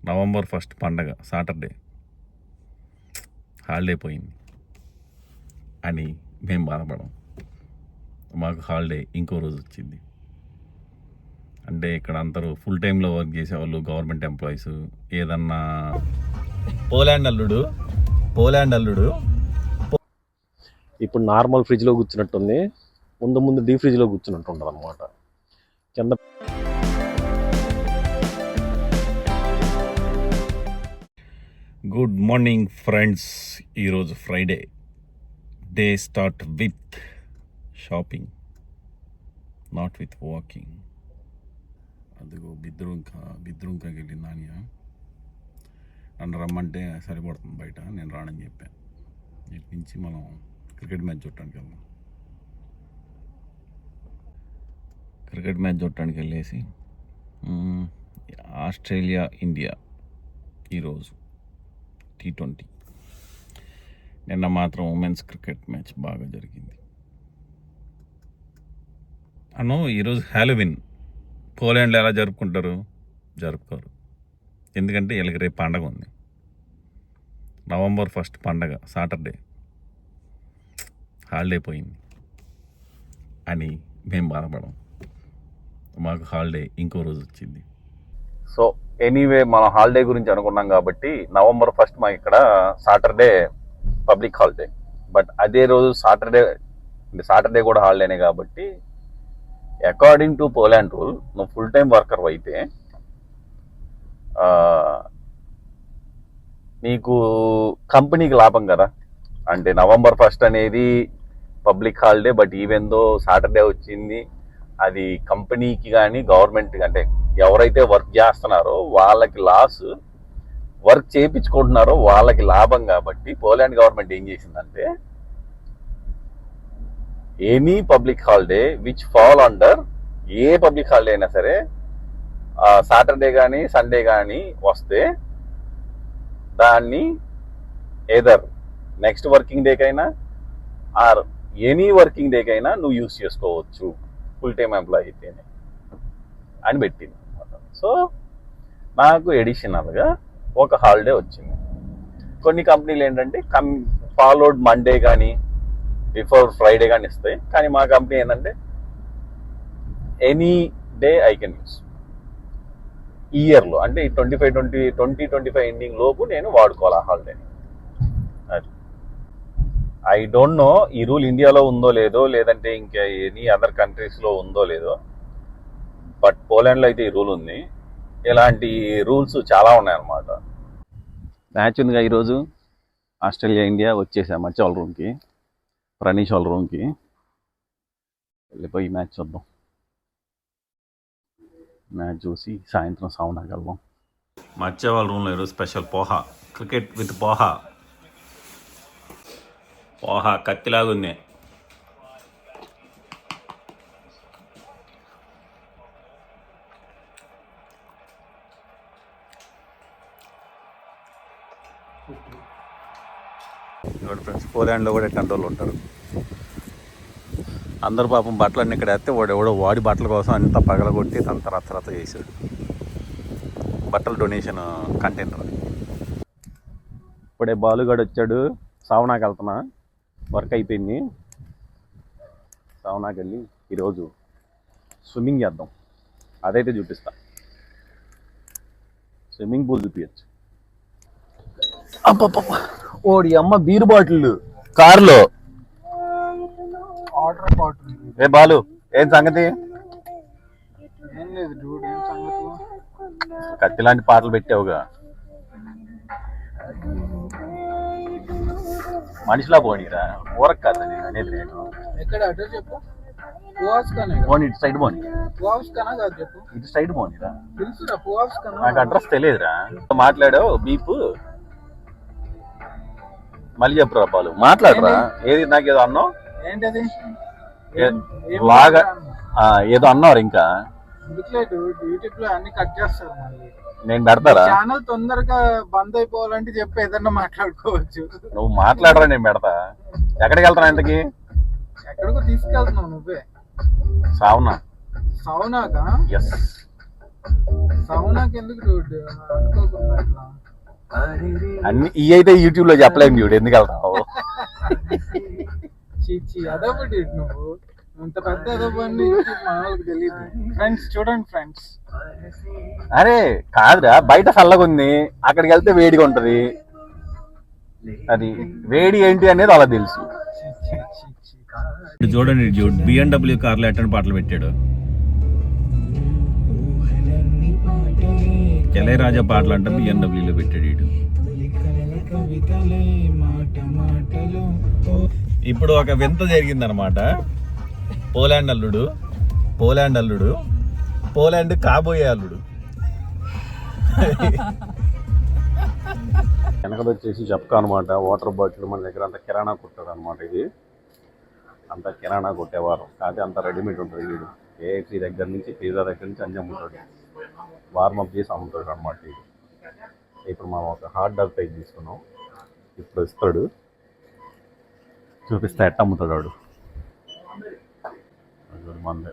November 1 పండగ Saturday holiday పోయింది అని మేము బాధపడం. మాకు హాలిడే ఇంకో రోజు వచ్చింది. అంటే ఇక్కడ అందరూ ఫుల్ టైంలో వర్క్ చేసేవాళ్ళు, గవర్నమెంట్ ఎంప్లాయీస్, ఏదన్నా పోలాండ్ అల్లుడు ఇప్పుడు నార్మల్ ఫ్రిడ్జ్లో కూర్చున్నట్టుంది, ముందు డీ ఫ్రిడ్జ్లో కూర్చున్నట్టు ఉండదు అనమాట. కింద గుడ్ మార్నింగ్ ఫ్రెండ్స్. ఈరోజు Friday. Day start with shopping, not with walking. అదిగో బిద్రూంకాకి వెళ్ళింది నానియ. నన్ను రమ్మంటే సరిపడుతుంది బయట, నేను రానని చెప్పాను. ఇటు నుంచి మనం క్రికెట్ మ్యాచ్ చూడటానికి వెళ్ళేసి ఆస్ట్రేలియా ఇండియా ఈరోజు T20. నిన్న మాత్రం ఉమెన్స్ క్రికెట్ మ్యాచ్ బాగా జరిగింది. ఈరోజు హ్యాలోవిన్ పోలాండ్లో ఎలా జరుపుకోరు, ఎందుకంటే వీళ్ళకి రేపు పండగ ఉంది. నవంబర్ 1 పండగ సాటర్డే హాలిడే పోయింది అని మేము బాధపడం. మాకు హాలిడే ఇంకో రోజు వచ్చింది. సో ఎనీవే మనం హాలిడే గురించి అనుకున్నాం కాబట్టి నవంబర్ 1 మాకు ఇక్కడ సాటర్డే పబ్లిక్ హాలిడే. బట్ అదే రోజు సాటర్డే కూడా హాలిడేనే కాబట్టి అకార్డింగ్ టు పోలాండ్ రూల్ నువ్వు ఫుల్ టైం వర్కర్ అయితే నీకు కంపెనీకి లాభం కదా. అంటే నవంబర్ 1 అనేది public holiday, but even though Saturday వచ్చింది, అది కంపెనీకి కానీ గవర్నమెంట్ అంటే ఎవరైతే వర్క్ చేస్తున్నారో వాళ్ళకి లాస్, వర్క్ చేయించుకుంటున్నారో వాళ్ళకి లాభం. కాబట్టి పోలాండ్ గవర్నమెంట్ ఏం చేసిందంటే any public holiday which fall under, ఏ పబ్లిక్ హాలిడే అయినా సరే సాటర్డే కానీ సండే కానీ వస్తే దాన్ని ఏదర్ నెక్స్ట్ వర్కింగ్ డేకైనా ఆర్ ఎనీ వర్కింగ్ డేకైనా నువ్వు యూజ్ చేసుకోవచ్చు ఫుల్ టైం ఎంప్లాయీ అయితేనే అని పెట్టింది. సో నాకు ఎడిషనల్గా ఒక హాలిడే వచ్చింది. కొన్ని కంపెనీలు ఏంటంటే ఫాలోడ్ మండే కానీ బిఫోర్ ఫ్రైడే కానీ ఇస్తాయి, కానీ మా కంపెనీ ఏంటంటే any day I can use. ఇయర్లో అంటే 2025 ఎండింగ్ లోపు నేను వాడుకోవాలి ఆ హాలిడేని. అది ఐ డోంట్ నో ఈ రూల్ ఇండియాలో ఉందో లేదో, లేదంటే ఇంకా ఎనీ అదర్ కంట్రీస్లో ఉందో లేదో, బట్ పోలాండ్లో అయితే ఈ రూల్ ఉంది. ఇలాంటి రూల్స్ చాలా ఉన్నాయన్నమాట. మ్యాచ్ ఉందిగా ఈరోజు ఆస్ట్రేలియా ఇండియా. వచ్చేసాం మంచి వాళ్ళ రూమ్కి, ప్రణీష్ వాళ్ళ రూమ్కి వెళ్ళిపోయి మ్యాచ్ చూద్దాం. మ్యాచ్ చూసి సాయంత్రం సౌనాకి వెళ్దాం. మచ్చే వాళ్ళ రూమ్లో ఈరోజు special poha, cricket with poha కత్తిలాగుంది. ఇక్కడ ఫ్రెండ్స్ పోలాండ్లో కూడా కంట్రోల్ ఉంటారు. అందరు పాపం బట్టలన్నీ ఇక్కడ వేస్తే ఎవడో వాడి బట్టల కోసం అంతా పగలగొట్టి అంత రచ్చరచ్చ చేశాడు. బట్టల డొనేషన్ కంటైనర్. ఇప్పుడే బాలుగాడు వచ్చాడు. సావనాకి వెళ్తున్నా, వర్క్ అయిపోయింది. సావనాకి వెళ్ళి ఈరోజు స్విమ్మింగ్ చేద్దాం, అదైతే చూపిస్తా. స్విమ్మింగ్ పూల్ చూపించచ్చు. అప్ప ఓడి అమ్మ బీర్ బాటిల్ కారులో. ఏ బాలు, ఏం సంగతి? కత్తి లాంటి పాటలు పెట్టావుగా, మనిషిలా పోనీరా, ఊరక కాదు అనేది. నేను పోనీ ఇటు సైడ్ పోనీ, ఇటు సైడ్ పోనీరా. నాకు అడ్రస్ తెలియదురా. మాట్లాడావు బీపు, మళ్ళీ చెప్పురా బాలు, మాట్లాడరా. ఏది నాకు ఏదో అన్నావు, బాగా ఏదో అన్నారు. ఇంకా యూట్యూబ్ లో అన్ని కట్ చేస్తారు, నేను పెడతారా? ఛానల్ తొందరగా బంద్ అయిపోవాలంటే చెప్పి ఏదన్నా మాట్లాడుకోవచ్చు. నువ్వు మాట్లాడరా, నేను పెడతా. ఎక్కడికి వెళ్తాను? ఇంతకి ఎక్కడికో తీసుకెళ్తున్నావు నువ్వే. సౌనాకా? సౌనాకి ఎందుకు అనుకోకుండా అన్ని ఈ అయితే యూట్యూబ్ లో చెప్పలేము చూడు, ఎందుకు వెళ్తావు? చీచి అదొకటి నువ్వు ఇంత పెద్ద అదొకటి మన వాళ్ళకి తెలియదు. ఫ్రెండ్స్ చూడండి ఫ్రెండ్స్, అరే కాదురా, బయట చల్లగా ఉంది, అక్కడికి వెళ్తే వేడిగా ఉంటది. అది వేడి ఏంటి అనేది అలా తెలుసు. చూడండి BMW కార్లో ఎట్టని పాటలు పెట్టాడు. ఇళయరాజా పాటలు అంటే BMW లో పెట్టాడు వీడు. ఇప్పుడు ఒక వింత జరిగిందనమాట. పోలాండ్ అల్లుడు పోలాండ్ కాబోయే అల్లుడు. వెనకది వచ్చేసి చెప్తా అనమాట. వాటర్ బాటిల్ మన దగ్గర అంత కిరాణా కొట్టాడు అనమాట. ఇది అంత కిరాణా కొట్టేవారు కాదు, అంత రెడీమేడ్ ఉంటుంది. వీడు KFC దగ్గర నుంచి పిజ్జా దగ్గర నుంచి అన్నీ అమ్ముతాడు, వార్మప్ చేసి అమ్ముతాడు అనమాట. ఇది ఇప్పుడు మనం ఒక హాట్ డాగ్ ప్యాక్ తీసుకున్నాం, ఇప్పుడు ఇస్తాడు, చూపిస్తే ఎట్ట అమ్ముతాడు వాడు. మందే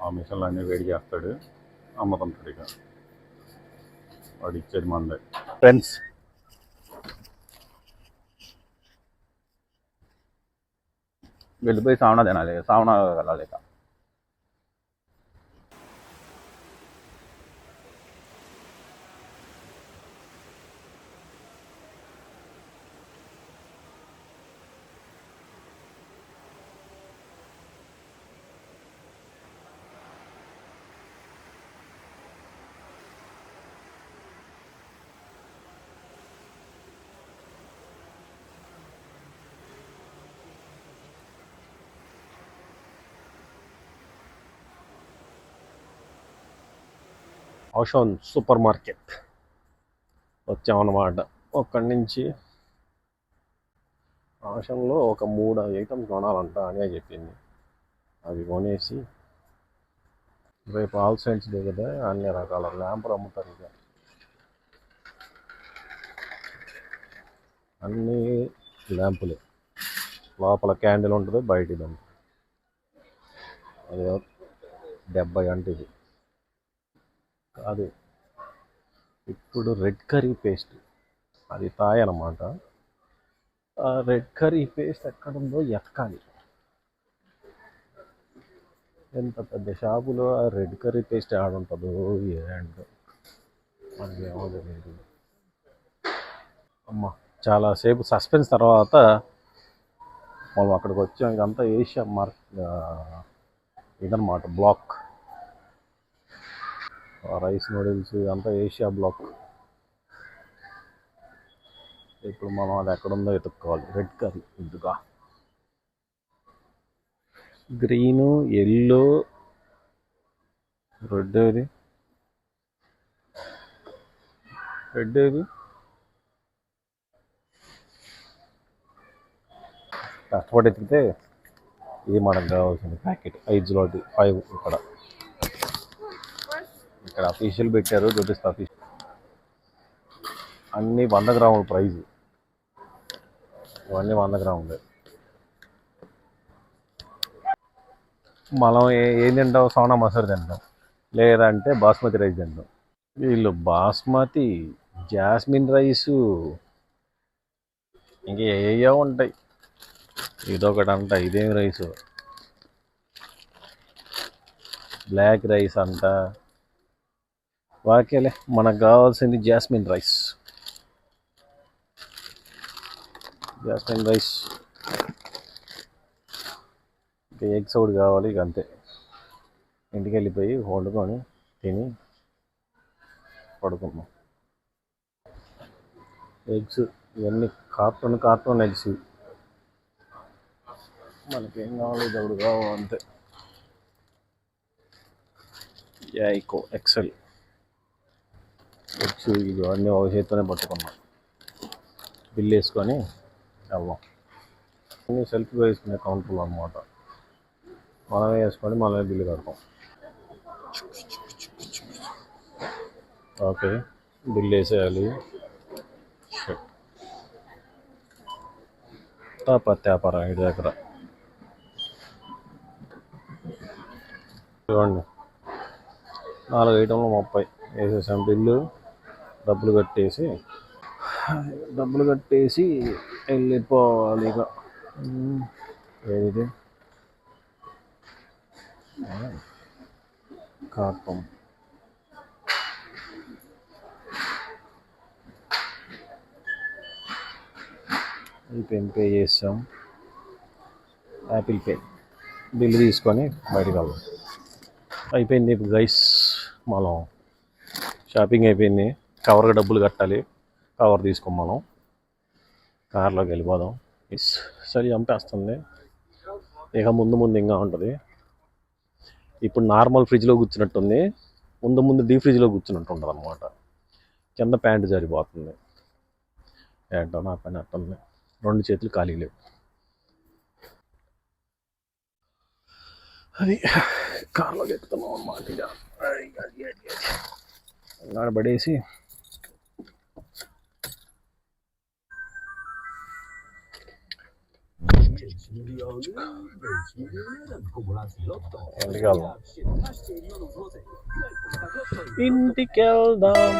ఆ మిషన్లు అన్నీ వేడి చేస్తాడు, అమ్ముతుంటాడు. ఇక వాడు ఇచ్చేది మందే. ఫ్రెండ్స్ వెళ్ళిపోయి సావనా తినాలి, సావనా వెళ్ళాలి. ఇక ఆషాన్ సూపర్ మార్కెట్ వచ్చామన్నమాట. అక్కడి నుంచి ఆషాన్లో ఒక 3 ఐటమ్స్ కొనాలంట అని చెప్పింది. అవి కొనేసి రేపు ఆల్ సైన్స్ డే కదా, అన్ని రకాల ల్యాంపులు అమ్ముతారు. ఇక అన్నీ ల్యాంపులే, లోపల క్యాండిల్ ఉంటుంది, బయట ఇది ఉంటుంది. అది 70 అంటే ఇది కాదు. ఇప్పుడు రెడ్ కర్రీ పేస్ట్, అది తాయ్ అన్నమాట. ఆ రెడ్ కర్రీ పేస్ట్ ఎక్కడుందో ఎతకాలి. ఎంత పెద్ద షాపులో ఆ రెడ్ కర్రీ పేస్ట్ ఆడుంటుందో ఏంటో మనకి ఏమో తెలియదు. అమ్మ చాలాసేపు సస్పెన్స్ తర్వాత మనం అక్కడికి వచ్చాం. ఇదంతా ఏషియా ఇదన్నమాట, బ్లాక్. రైస్ నూడిల్స్ ఇదంతా ఏషియా బ్లాక్. ఇప్పుడు మనం అది ఎక్కడుందో ఎత్తుక్కోవాలి. రెడ్ కర్రీ ఇదిగా, గ్రీను, ఎల్లో, రెడ్ ఏది, కష్టపడి ఎత్తికితే ఇది మనకు కావాల్సింది ప్యాకెట్ 5 zloty 5. ఇక్కడ అఫీషియల్ పెట్టారు, చూపిస్తా. అఫీషియల్ అన్నీ 100 గ్రాముల ప్రైజు, ఇవన్నీ 100 గ్రాములే. మనం ఏం తింటాం, సోనా మసూరి తింటాం, లేదంటే బాస్మతి రైస్ తింటాం. వీళ్ళు బాస్మతి, జాస్మిన్ రైసు, ఇంకా ఏయో ఉంటాయి. ఇదొకటి అంట, ఇదేం రైసు, బ్లాక్ రైస్ అంట. వాకేలే, మనకు కావాల్సింది జాస్మిన్ రైస్. ఇంకా ఎగ్స్ ఒకటి కావాలి. ఇక అంతే, ఇంటికి వెళ్ళిపోయి వండుకొని తిని పడుకున్నాం. ఎగ్స్ ఇవన్నీ కార్టూన్ ఎగ్స్. మనకేం కావాలి, ఇది ఒకటి కావాలి అంతే. యాయికో ఎక్సెల్ ఎగ్స్ ఇవన్నీ ఒక చేతితోనే పట్టుకున్నాం. బిల్ వేసుకొని వెళ్దాం. అన్నీ సెల్ఫ్గా వేసుకునే కౌంటర్లు అనమాట. మనమే వేసుకొని మనమే బిల్లు కడతాం. ఓకే, బిల్ వేసేయాలి. వ్యాపారం ఇది దగ్గర చూడండి, 4 ఐటెంలు 30. వేసేసాం బిల్లు, డబ్బులు కట్టేసి వెళ్ళిపోవాలి ఇక. ఏది కాటం అయిపోయింది, పే చేసాం. యాపిల్ పే బిల్లు తీసుకొని బయటకు వెళ్దాం. అయిపోయింది గైస్, మనం షాపింగ్ అయిపోయింది. కవర్గా డబ్బులు కట్టాలి, కవర్ తీసుకోం మనం. కార్లోకి వెళ్ళిపోదాం. సరే చంపేస్తుంది. ఇక ముందు ఇంకా ఉంటుంది. ఇప్పుడు నార్మల్ ఫ్రిడ్జ్లో కూర్చున్నట్టుంది, ముందు డీప్ ఫ్రిడ్జ్లో కూర్చున్నట్టు ఉంటుంది అనమాట. కింద ప్యాంటు జారిపోతుంది. ఏంటో నా పని అట్టుంది, 2 చేతులు ఖాళీ లేవు. అది కార్లోకి ఎక్కుతున్నాం అన్నమాట. ఇక పడేసి ఇంటికి వెళ్దాం.